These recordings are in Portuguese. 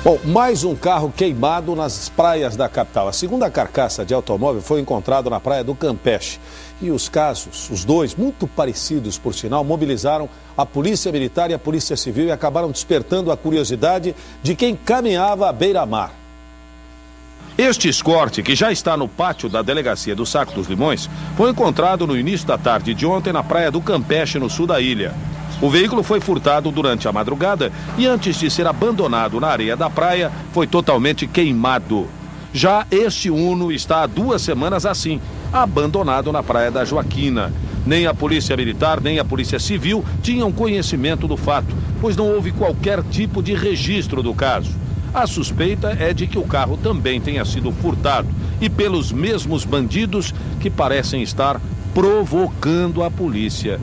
Bom, mais um carro queimado nas praias da capital. A segunda carcaça de automóvel foi encontrada na praia do Campeche. E os casos, os dois, muito parecidos por sinal, mobilizaram a Polícia Militar e a Polícia Civil e acabaram despertando a curiosidade de quem caminhava à beira-mar. Este escorte, que já está no pátio da delegacia do Saco dos Limões, foi encontrado no início da tarde de ontem na praia do Campeche, no sul da ilha. O veículo foi furtado durante a madrugada e antes de ser abandonado na areia da praia, foi totalmente queimado. Já este Uno está há 2 semanas assim, abandonado na praia da Joaquina. Nem a Polícia Militar, nem a Polícia Civil tinham conhecimento do fato, pois não houve qualquer tipo de registro do caso. A suspeita é de que o carro também tenha sido furtado e pelos mesmos bandidos que parecem estar provocando a polícia.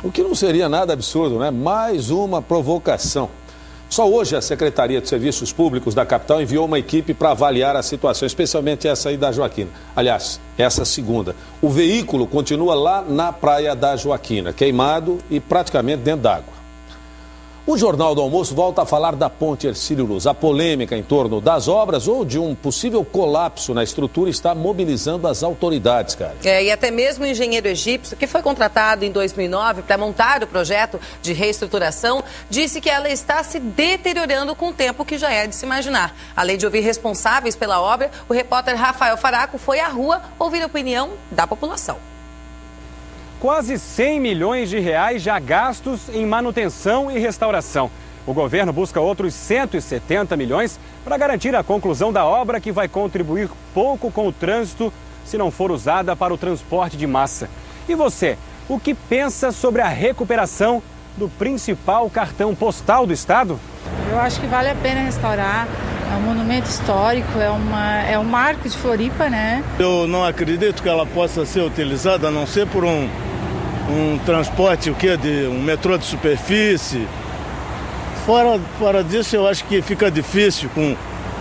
O que não seria nada absurdo, né? Mais uma provocação. Só hoje a Secretaria de Serviços Públicos da capital enviou uma equipe para avaliar a situação, especialmente essa aí da Joaquina. Aliás, essa segunda. O veículo continua lá na praia da Joaquina, queimado e praticamente dentro d'água. O Jornal do Almoço volta a falar da ponte Hercílio Luz. A polêmica em torno das obras ou de um possível colapso na estrutura está mobilizando as autoridades, cara. E até mesmo o engenheiro egípcio, que foi contratado em 2009 para montar o projeto de reestruturação, disse que ela está se deteriorando com o tempo, que já é de se imaginar. Além de ouvir responsáveis pela obra, o repórter Rafael Faraco foi à rua ouvir a opinião da população. Quase 100 milhões de reais já gastos em manutenção e restauração. O governo busca outros 170 milhões para garantir a conclusão da obra, que vai contribuir pouco com o trânsito se não for usada para o transporte de massa. E você, o que pensa sobre a recuperação do principal cartão postal do estado? Eu acho que vale a pena restaurar. É um monumento histórico, é um marco de Floripa, né? Eu não acredito que ela possa ser utilizada, a não ser por um transporte, de um metrô de superfície. Fora disso, eu acho que fica difícil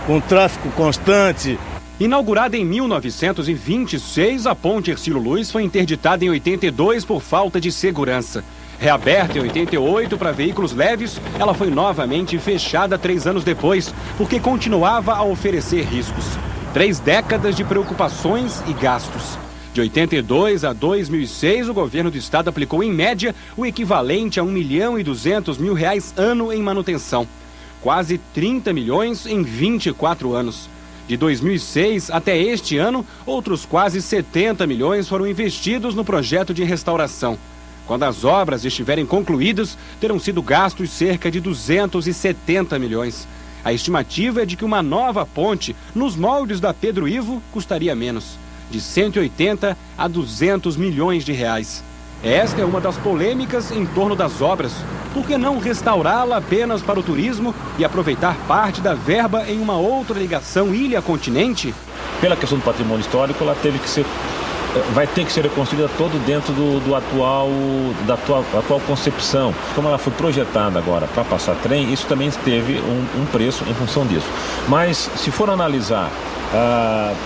com tráfego constante. Inaugurada em 1926, a ponte Hercílio Luz foi interditada em 82 por falta de segurança. Reaberta em 88 para veículos leves, ela foi novamente fechada 3 anos depois, porque continuava a oferecer riscos. 3 décadas de preocupações e gastos. De 82 a 2006, o governo do estado aplicou, em média, o equivalente a R$ 1.200.000 ano em manutenção. Quase 30 milhões em 24 anos. De 2006 até este ano, outros quase 70 milhões foram investidos no projeto de restauração. Quando as obras estiverem concluídas, terão sido gastos cerca de 270 milhões. A estimativa é de que uma nova ponte, nos moldes da Pedro Ivo, custaria menos, de 180 a 200 milhões de reais. Esta é uma das polêmicas em torno das obras. Por que não restaurá-la apenas para o turismo e aproveitar parte da verba em uma outra ligação ilha-continente? Pela questão do patrimônio histórico, ela vai ter que ser reconstruída todo dentro da atual concepção. Como ela foi projetada agora para passar trem, isso também teve um preço em função disso. Mas se for analisar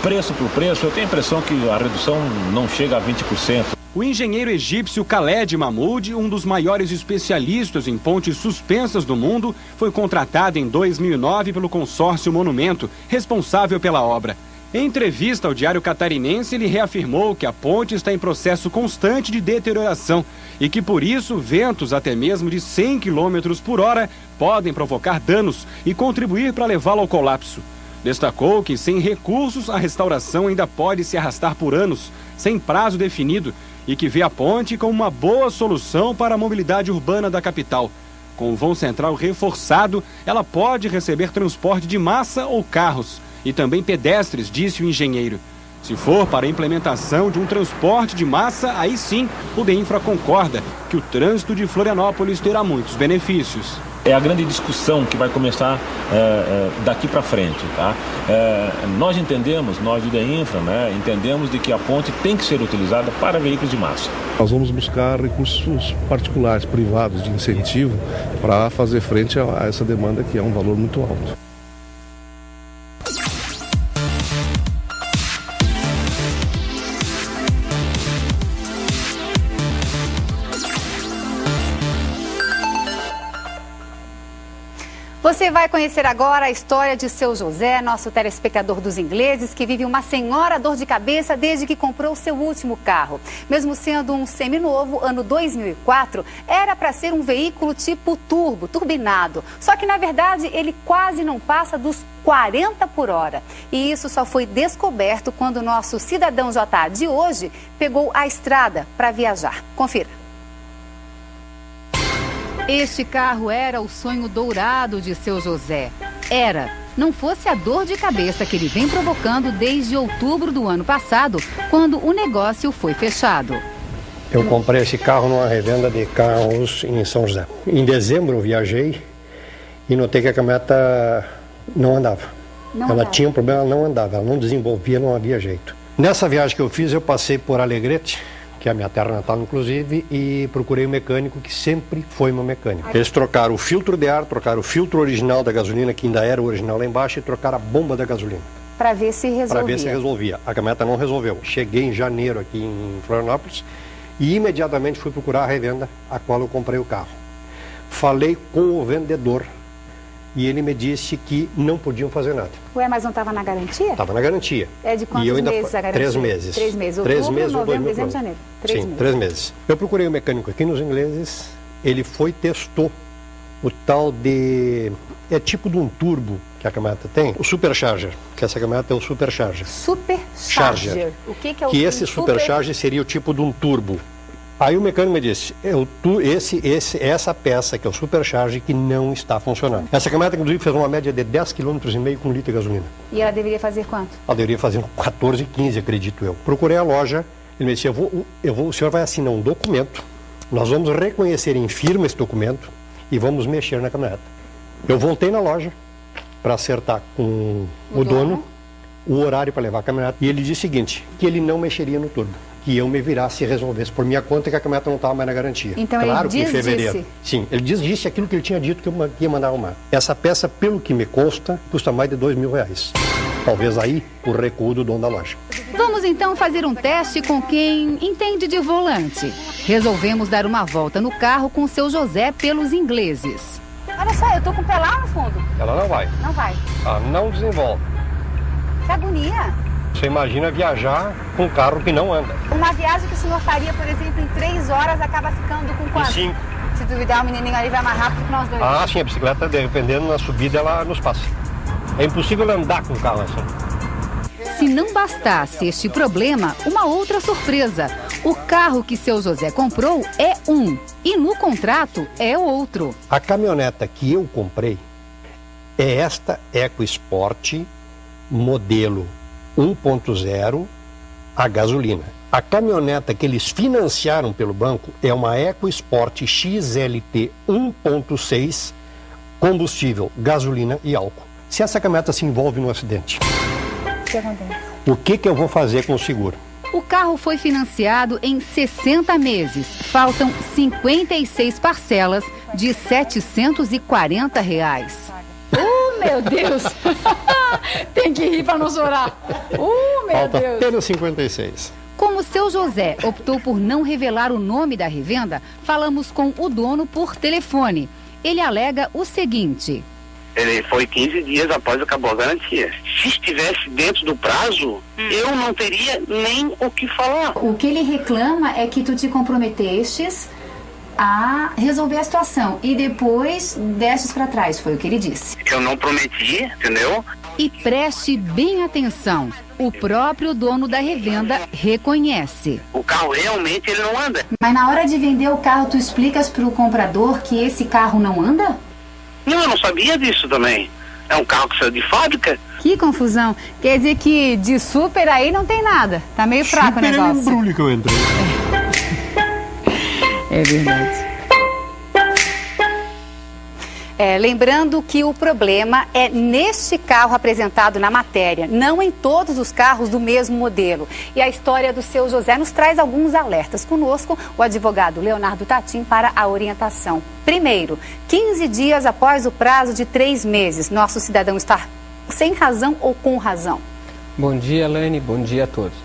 preço por preço, eu tenho a impressão que a redução não chega a 20%. O engenheiro egípcio Khaled Mahmoud, um dos maiores especialistas em pontes suspensas do mundo, foi contratado em 2009 pelo consórcio Monumento, responsável pela obra. Em entrevista ao Diário Catarinense, ele reafirmou que a ponte está em processo constante de deterioração e que, por isso, ventos até mesmo de 100 km por hora podem provocar danos e contribuir para levá-la ao colapso. Destacou que, sem recursos, a restauração ainda pode se arrastar por anos, sem prazo definido, e que vê a ponte como uma boa solução para a mobilidade urbana da capital. Com o vão central reforçado, ela pode receber transporte de massa ou carros, e também pedestres, disse o engenheiro. Se for para a implementação de um transporte de massa, aí sim o DEINFRA concorda que o trânsito de Florianópolis terá muitos benefícios. É a grande discussão que vai começar daqui para frente, tá? Nós do DEINFRA, entendemos de que a ponte tem que ser utilizada para veículos de massa. Nós vamos buscar recursos particulares, privados, de incentivo para fazer frente a essa demanda, que é um valor muito alto. Você Você vai conhecer agora a história de seu José, nosso telespectador dos ingleses, que vive uma senhora dor de cabeça desde que comprou seu último carro. Mesmo sendo um seminovo, ano 2004, era para ser um veículo tipo turbo, turbinado. Só que, na verdade, ele quase não passa dos 40 por hora. E isso só foi descoberto quando o nosso cidadão JA de hoje pegou a estrada para viajar. Confira. Este carro era o sonho dourado de seu José. Era, não fosse a dor de cabeça que ele vem provocando desde outubro do ano passado, quando o negócio foi fechado. Eu comprei esse carro numa revenda de carros em São José. Em dezembro eu viajei e notei que a caminhoneta não andava. Ela tinha um problema, ela não andava, ela não desenvolvia, não havia jeito. Nessa viagem que eu fiz, eu passei por Alegrete, que é a minha terra natal, inclusive, e procurei um mecânico que sempre foi meu mecânico. Eles trocaram o filtro de ar, trocaram o filtro original da gasolina, que ainda era o original lá embaixo, e trocaram a bomba da gasolina. Para ver se resolvia. Para ver se resolvia. A caminhoneta não resolveu. Cheguei em janeiro aqui em Florianópolis e imediatamente fui procurar a revenda a qual eu comprei o carro. Falei com o vendedor e ele me disse que não podiam fazer nada. Ué, mas não estava na garantia? Estava na garantia. É de quantos meses a garantia? 3 meses. 3 meses. Outubro, novembro, dezembro, janeiro. 3 meses. 3 meses. Eu procurei um mecânico aqui nos ingleses, ele foi e testou o tal de... É tipo de um turbo que a caminhoneta tem, o Supercharger, que essa caminhoneta é o Supercharger. Supercharger. O que é o que esse Supercharger seria o tipo de um turbo. Aí o mecânico me disse, essa peça que é o Supercharger que não está funcionando. Essa caminhoneta, inclusive, fez uma média de 10,5 km com litro de gasolina. E ela deveria fazer quanto? Ela deveria fazer 14, 15, acredito eu. Procurei a loja, ele me disse, o senhor vai assinar um documento, nós vamos reconhecer em firma esse documento e vamos mexer na caminhoneta. Eu voltei na loja para acertar com o dono o horário para levar a caminhoneta e ele disse o seguinte, que ele não mexeria no turbo, que eu me virasse e resolvesse por minha conta que a caminhoneta não estava mais na garantia. Então claro ele que em fevereiro. Sim, ele disse aquilo que ele tinha dito que eu ia mandar arrumar. Essa peça, pelo que me consta, custa mais de R$2.000. Talvez aí o recuo do dono da loja. Vamos então fazer um teste com quem entende de volante. Resolvemos dar uma volta no carro com seu José pelos ingleses. Olha só, eu tô com o pé lá no fundo. Ela não vai. Não vai. Ela não desenvolve. Que agonia. Você imagina viajar com um carro que não anda. Uma viagem que o senhor faria, por exemplo, em 3 horas, acaba ficando com quanto? 5. Se duvidar, o menininho ali vai mais rápido que nós dois. Ah, sim, a bicicleta, dependendo na subida, ela nos passa. É impossível andar com o carro assim. Se não bastasse este problema, uma outra surpresa. O carro que seu José comprou é um e no contrato é outro. A caminhoneta que eu comprei é esta EcoSport modelo 1.0 a gasolina. A caminhoneta que eles financiaram pelo banco é uma EcoSport XLT 1.6 combustível, gasolina e álcool. Se essa caminhoneta se envolve no acidente, o que acontece? O que eu vou fazer com o seguro? O carro foi financiado em 60 meses. Faltam 56 parcelas de R$740. Meu Deus! Tem que rir para não chorar. Meu Falta Deus! Apenas 56. Como seu José optou por não revelar o nome da revenda, falamos com o dono por telefone. Ele alega o seguinte. Ele foi 15 dias após acabou a garantia. Se estivesse dentro do prazo, eu não teria nem o que falar. O que ele reclama é que tu te comprometestes a resolver a situação e depois destes para trás, foi o que ele disse. Eu não prometi, entendeu? E preste bem atenção, o próprio dono da revenda reconhece. O carro realmente ele não anda. Mas na hora de vender o carro, tu explicas para o comprador que esse carro não anda? Não, eu não sabia disso também. É um carro que saiu de fábrica. Que confusão. Quer dizer que de super aí não tem nada. Tá meio fraco o negócio. É um embrulho que eu entrei. É verdade. Lembrando que o problema é neste carro apresentado na matéria, não em todos os carros do mesmo modelo. E a história do seu José nos traz alguns alertas. Conosco, o advogado Leonardo Tatim para a orientação. Primeiro, 15 dias após o prazo de 3 meses, nosso cidadão está sem razão ou com razão? Bom dia, Lani. Bom dia a todos.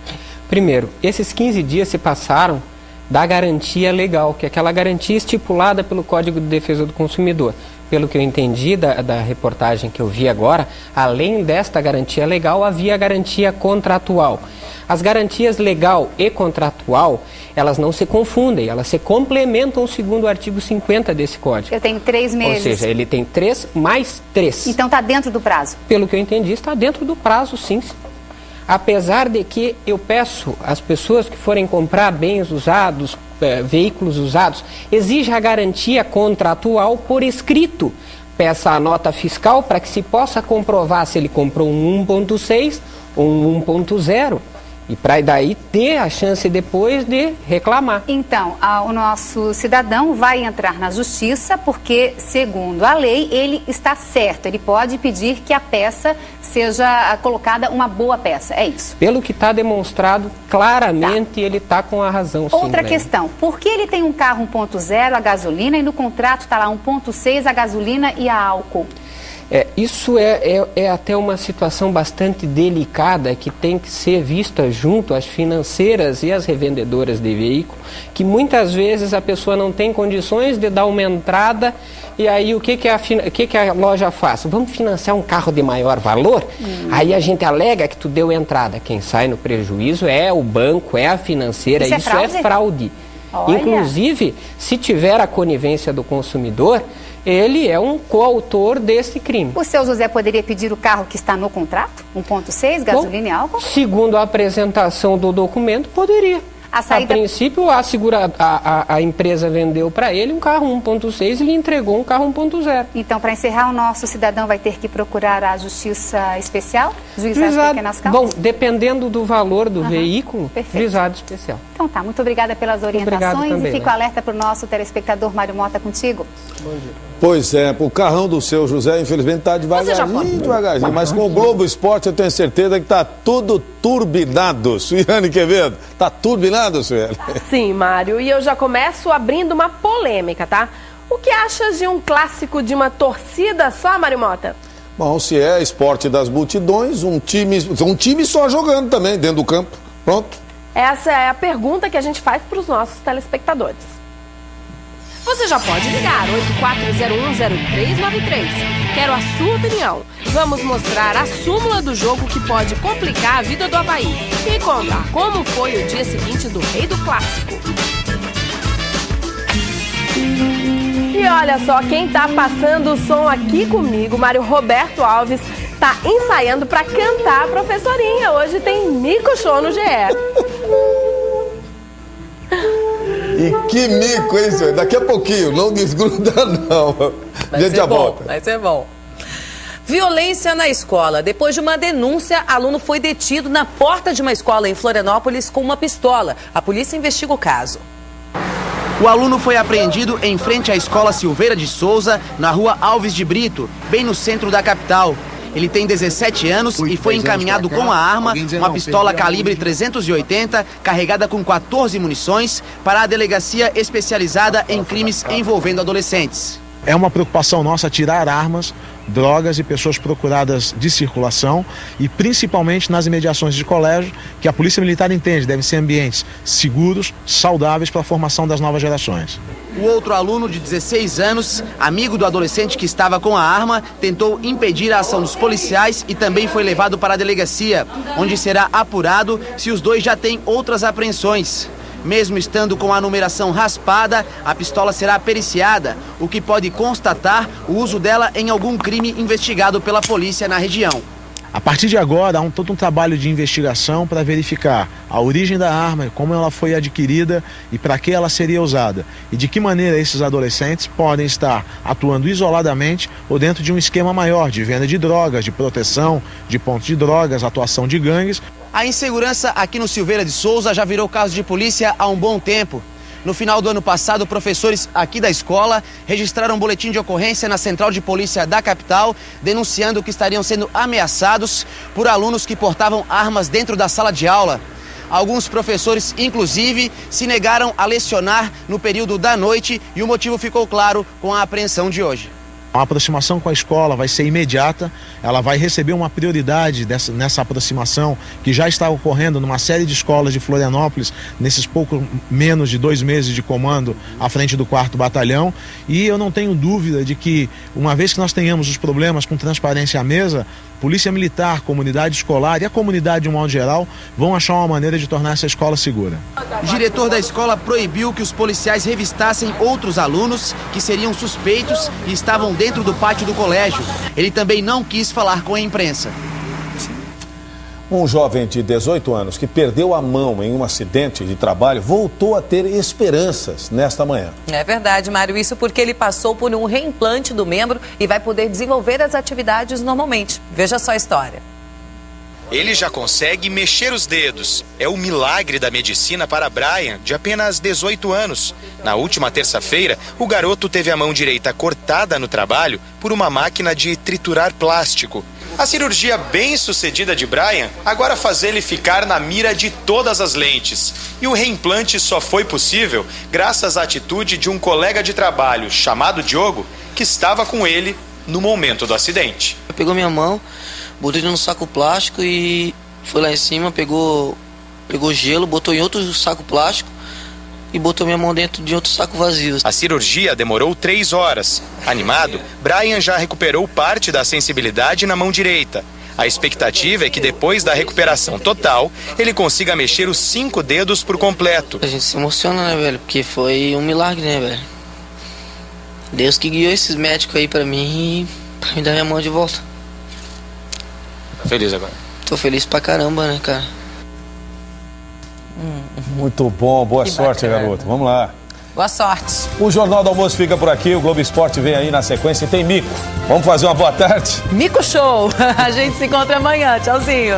Primeiro, esses 15 dias se passaram da garantia legal, que é aquela garantia estipulada pelo Código de Defesa do Consumidor. pelo que eu entendi da reportagem que eu vi agora, além desta garantia legal, havia a garantia contratual. As garantias legal e contratual, elas não se confundem, elas se complementam segundo o artigo 50 desse código. Eu tenho 3 meses. Ou seja, ele tem 3 mais 3. Então está dentro do prazo? Pelo que eu entendi, está dentro do prazo, sim. Apesar de que eu peço às pessoas que forem comprar bens usados, veículos usados, exija a garantia contratual por escrito. Peça a nota fiscal para que se possa comprovar se ele comprou um 1.6 ou um 1.0. E para daí ter a chance depois de reclamar. Então, o nosso cidadão vai entrar na justiça porque, segundo a lei, ele está certo. Ele pode pedir que a peça seja colocada uma boa peça. É isso. Pelo que está demonstrado, claramente ele está com a razão. Outra sim, questão. Por que ele tem um carro 1.0 a gasolina e no contrato está lá 1.6 a gasolina e a álcool? Isso é até uma situação bastante delicada que tem que ser vista junto às financeiras e às revendedoras de veículo, que muitas vezes a pessoa não tem condições de dar uma entrada e aí o que a loja faz? Vamos financiar um carro de maior valor? Aí a gente alega que tu deu entrada. Quem sai no prejuízo é o banco, é a financeira, isso é fraude. Olha. Inclusive, se tiver a conivência do consumidor, ele é um coautor desse crime. O seu José poderia pedir o carro que está no contrato? 1.6, gasolina e álcool? Segundo a apresentação do documento, poderia. A princípio, a empresa vendeu para ele um carro 1.6 e lhe entregou um carro 1.0. Então, para encerrar, o nosso cidadão vai ter que procurar a Justiça Especial? Juizado de Pequenas Causas? Bom, dependendo do valor do veículo, Juizado Especial. Então tá, muito obrigada pelas orientações também, e fico alerta para o nosso telespectador Mário Mota contigo. Bom dia. Pois é, o carrão do seu José, infelizmente, está devagarzinho, mas com o Globo Esporte eu tenho certeza que está tudo turbinado. Suiane Quevedo, está turbinado, Suiane? Sim, Mário, e eu já começo abrindo uma polêmica, tá? O que achas de um clássico de uma torcida só, Mário Mota? Bom, se é esporte das multidões, um time só jogando também dentro do campo, pronto. Essa é a pergunta que a gente faz para os nossos telespectadores. Você já pode ligar 84010393. Quero a sua opinião. Vamos mostrar a súmula do jogo que pode complicar a vida do Avaí e contar como foi o dia seguinte do Rei do Clássico. E olha só, quem tá passando o som aqui comigo, Mário Roberto Alves, tá ensaiando para cantar a professorinha. Hoje tem Mico Show no GE. E que mico, hein, senhor? Daqui a pouquinho, não desgruda não. Gente, já volta. Vai ser bom. Violência na escola. Depois de uma denúncia, aluno foi detido na porta de uma escola em Florianópolis com uma pistola. A polícia investiga o caso. O aluno foi apreendido em frente à escola Silveira de Souza, na rua Alves de Brito, bem no centro da capital. Ele tem 17 anos e foi encaminhado com a arma, uma pistola calibre 380, carregada com 14 munições, para a delegacia especializada em crimes envolvendo adolescentes. É uma preocupação nossa tirar armas, drogas e pessoas procuradas de circulação e principalmente nas imediações de colégio, que a Polícia Militar entende devem ser ambientes seguros, saudáveis para a formação das novas gerações. O outro aluno de 16 anos, amigo do adolescente que estava com a arma, tentou impedir a ação dos policiais e também foi levado para a delegacia, onde será apurado se os dois já têm outras apreensões. Mesmo estando com a numeração raspada, a pistola será periciada, o que pode constatar o uso dela em algum crime investigado pela polícia na região. A partir de agora, há todo um trabalho de investigação para verificar a origem da arma, como ela foi adquirida e para que ela seria usada. E de que maneira esses adolescentes podem estar atuando isoladamente ou dentro de um esquema maior de venda de drogas, de proteção de pontos de drogas, atuação de gangues. A insegurança aqui no Silveira de Souza já virou caso de polícia há um bom tempo. No final do ano passado, professores aqui da escola registraram um boletim de ocorrência na Central de Polícia da capital, denunciando que estariam sendo ameaçados por alunos que portavam armas dentro da sala de aula. Alguns professores, inclusive, se negaram a lecionar no período da noite e o motivo ficou claro com a apreensão de hoje. A aproximação com a escola vai ser imediata, ela vai receber uma prioridade nessa aproximação que já está ocorrendo numa série de escolas de Florianópolis, nesses pouco menos de 2 meses de comando à frente do 4º Batalhão. E eu não tenho dúvida de que, uma vez que nós tenhamos os problemas com transparência à mesa, Polícia Militar, comunidade escolar e a comunidade de um modo geral vão achar uma maneira de tornar essa escola segura. O diretor da escola proibiu que os policiais revistassem outros alunos que seriam suspeitos e estavam dentro do pátio do colégio. Ele também não quis falar com a imprensa. Um jovem de 18 anos que perdeu a mão em um acidente de trabalho voltou a ter esperanças nesta manhã. É verdade, Mário. Isso porque ele passou por um reimplante do membro e vai poder desenvolver as atividades normalmente. Veja só a história. Ele já consegue mexer os dedos. É o milagre da medicina para Brian, de apenas 18 anos. Na última terça-feira, o garoto teve a mão direita cortada no trabalho por uma máquina de triturar plástico. A cirurgia bem-sucedida de Brian agora faz ele ficar na mira de todas as lentes. E o reimplante só foi possível graças à atitude de um colega de trabalho, chamado Diogo, que estava com ele no momento do acidente. Pegou minha mão, botou no saco plástico e foi lá em cima, pegou gelo, botou em outro saco plástico e botou minha mão dentro de outro saco vazio. A cirurgia demorou 3 horas. Animado, Brian já recuperou parte da sensibilidade na mão direita. A expectativa é que depois da recuperação total, ele consiga mexer os 5 dedos por completo. A gente se emociona, né, velho? Porque foi um milagre, né, velho? Deus que guiou esses médicos aí pra mim e pra me dar minha mão de volta. Tá feliz agora? Tô feliz pra caramba, né, cara? Muito bom, boa sorte, garoto. Vamos lá. Boa sorte. O Jornal do Almoço fica por aqui, o Globo Esporte vem aí na sequência e tem Mico. Vamos fazer uma boa tarde? Mico Show. A gente se encontra amanhã. Tchauzinho.